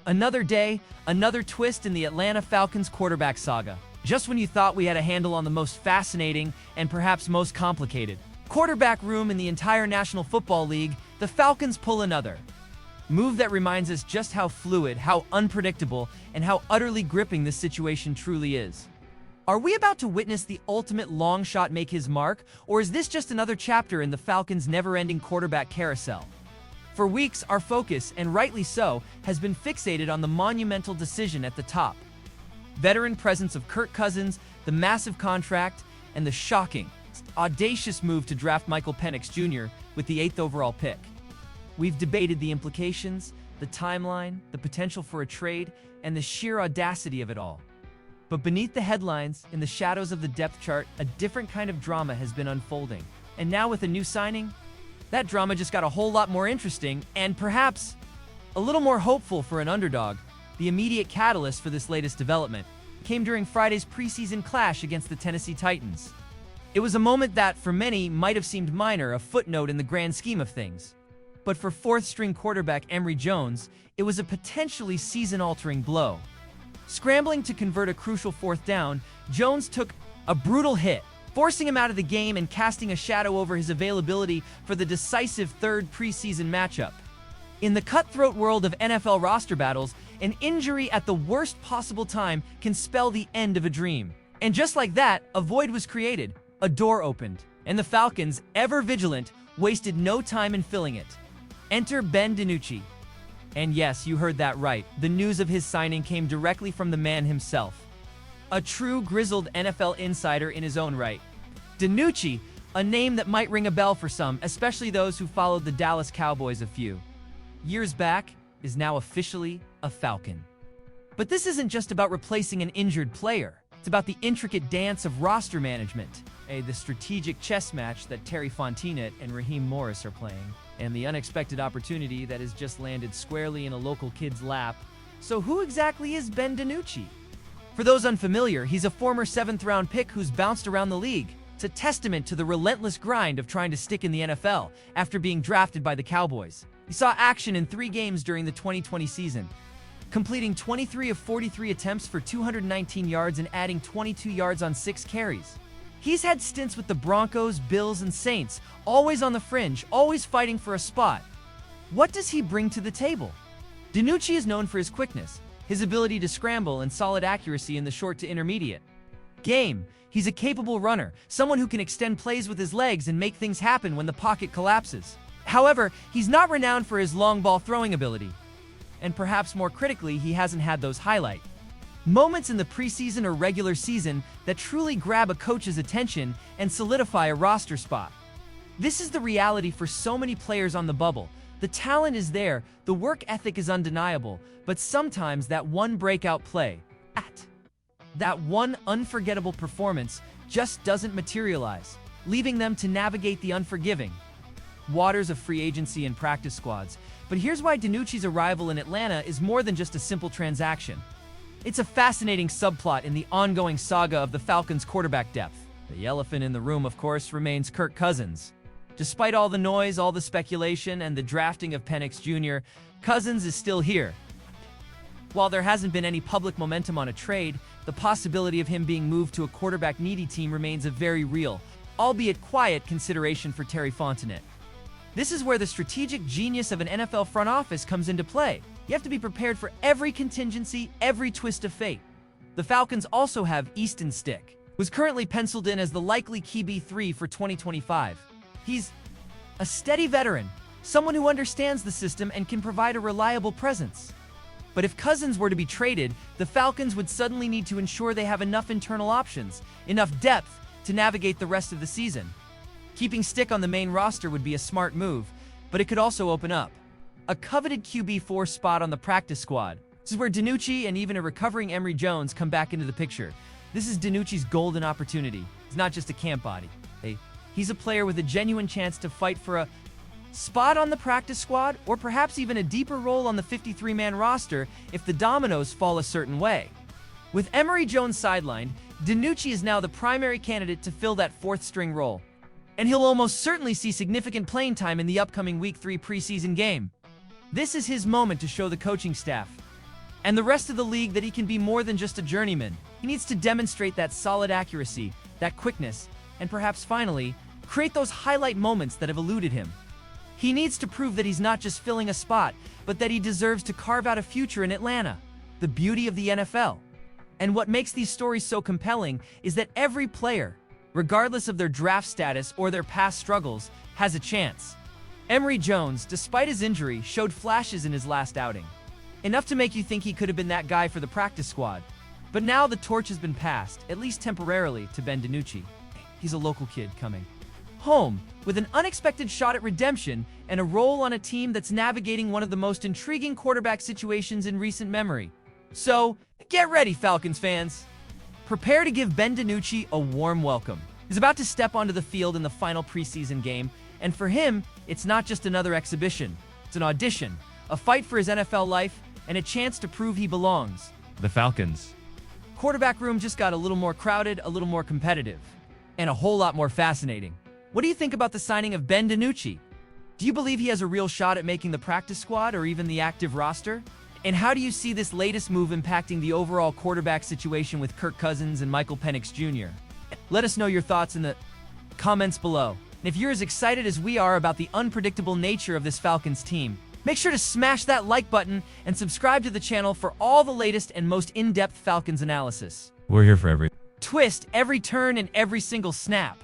Another day, another twist in the Atlanta Falcons quarterback saga. Just when you thought we had a handle on the most fascinating and perhaps most complicated quarterback room in the entire National Football League, the Falcons pull another move that reminds us just how fluid, how unpredictable, and how utterly gripping this situation truly is. Are we about to witness the ultimate long shot make his mark, or is this just another chapter in the Falcons' never-ending quarterback carousel? For weeks, our focus, and rightly so, has been fixated on the monumental decision at the top. Veteran presence of Kirk Cousins, the massive contract, and the shocking, audacious move to draft Michael Penix Jr. with the 8th overall pick. We've debated the implications, the timeline, the potential for a trade, and the sheer audacity of it all. But beneath the headlines, in the shadows of the depth chart, a different kind of drama has been unfolding. And now with a new signing, that drama just got a whole lot more interesting and perhaps a little more hopeful for an underdog. The immediate catalyst for this latest development came during Friday's preseason clash against the Tennessee Titans. It was a moment that, for many, might have seemed minor, a footnote in the grand scheme of things. But for fourth-string quarterback Emory Jones, it was a potentially season-altering blow. Scrambling to convert a crucial fourth down, Jones took a brutal hit, forcing him out of the game and casting a shadow over his availability for the decisive third preseason matchup. In the cutthroat world of NFL roster battles, an injury at the worst possible time can spell the end of a dream. And just like that, a void was created, a door opened, and the Falcons, ever vigilant, wasted no time in filling it. Enter Ben DiNucci. And yes, you heard that right. The news of his signing came directly from the man himself. A true grizzled NFL insider in his own right. DiNucci, a name that might ring a bell for some, especially those who followed the Dallas Cowboys a few years back, is now officially a Falcon. But this isn't just about replacing an injured player. It's about the intricate dance of roster management, the strategic chess match that Terry Fontenot and Raheem Morris are playing, and the unexpected opportunity that has just landed squarely in a local kid's lap. So who exactly is Ben DiNucci? For those unfamiliar, he's a former 7th-round pick who's bounced around the league. It's a testament to the relentless grind of trying to stick in the NFL after being drafted by the Cowboys. He saw action in 3 games during the 2020 season, completing 23 of 43 attempts for 219 yards and adding 22 yards on 6 carries. He's had stints with the Broncos, Bills, and Saints, always on the fringe, always fighting for a spot. What does he bring to the table? DiNucci is known for his quickness, his ability to scramble, and solid accuracy in the short to intermediate game. He's a capable runner, someone who can extend plays with his legs and make things happen when the pocket collapses. However, he's not renowned for his long ball throwing ability. And perhaps more critically, he hasn't had those highlight moments in the preseason or regular season that truly grab a coach's attention and solidify a roster spot. This is the reality for so many players on the bubble. The talent is there, the work ethic is undeniable, but sometimes that one breakout play, that one unforgettable performance just doesn't materialize, leaving them to navigate the unforgiving waters of free agency and practice squads. But here's why DiNucci's arrival in Atlanta is more than just a simple transaction. It's a fascinating subplot in the ongoing saga of the Falcons' quarterback depth. The elephant in the room, of course, remains Kirk Cousins. Despite all the noise, all the speculation, and the drafting of Penix Jr., Cousins is still here. While there hasn't been any public momentum on a trade, the possibility of him being moved to a quarterback-needy team remains a very real, albeit quiet, consideration for Terry Fontenot. This is where the strategic genius of an NFL front office comes into play. You have to be prepared for every contingency, every twist of fate. The Falcons also have Easton Stick, who's currently penciled in as the likely QB3 for 2025. He's a steady veteran, someone who understands the system and can provide a reliable presence. But if Cousins were to be traded, the Falcons would suddenly need to ensure they have enough internal options, enough depth to navigate the rest of the season. Keeping Stick on the main roster would be a smart move, but it could also open up a coveted QB4 spot on the practice squad. This is where DiNucci and even a recovering Emory Jones come back into the picture. This is DiNucci's golden opportunity. He's not just a camp body. He's a player with a genuine chance to fight for a spot on the practice squad, or perhaps even a deeper role on the 53-man roster if the dominoes fall a certain way. With Emory Jones sidelined, DiNucci is now the primary candidate to fill that fourth-string role, and he'll almost certainly see significant playing time in the upcoming Week 3 preseason game. This is his moment to show the coaching staff and the rest of the league that he can be more than just a journeyman. He needs to demonstrate that solid accuracy, that quickness, and perhaps finally, create those highlight moments that have eluded him. He needs to prove that he's not just filling a spot, but that he deserves to carve out a future in Atlanta, the beauty of the NFL. And what makes these stories so compelling is that every player, regardless of their draft status or their past struggles, has a chance. Emory Jones, despite his injury, showed flashes in his last outing. Enough to make you think he could have been that guy for the practice squad. But now the torch has been passed, at least temporarily, to Ben DiNucci. He's a local kid coming home with an unexpected shot at redemption and a role on a team that's navigating one of the most intriguing quarterback situations in recent memory. So, get ready, Falcons fans. Prepare to give Ben DiNucci a warm welcome. He's about to step onto the field in the final preseason game, and for him, it's not just another exhibition. It's an audition, a fight for his NFL life, and a chance to prove he belongs. The Falcons. Quarterback room just got a little more crowded, a little more competitive, and a whole lot more fascinating. What do you think about the signing of Ben DiNucci? Do you believe he has a real shot at making the practice squad or even the active roster? And how do you see this latest move impacting the overall quarterback situation with Kirk Cousins and Michael Penix Jr.? Let us know your thoughts in the comments below. And if you're as excited as we are about the unpredictable nature of this Falcons team, make sure to smash that like button and subscribe to the channel for all the latest and most in-depth Falcons analysis. We're here for every Twist, every turn, and every single snap.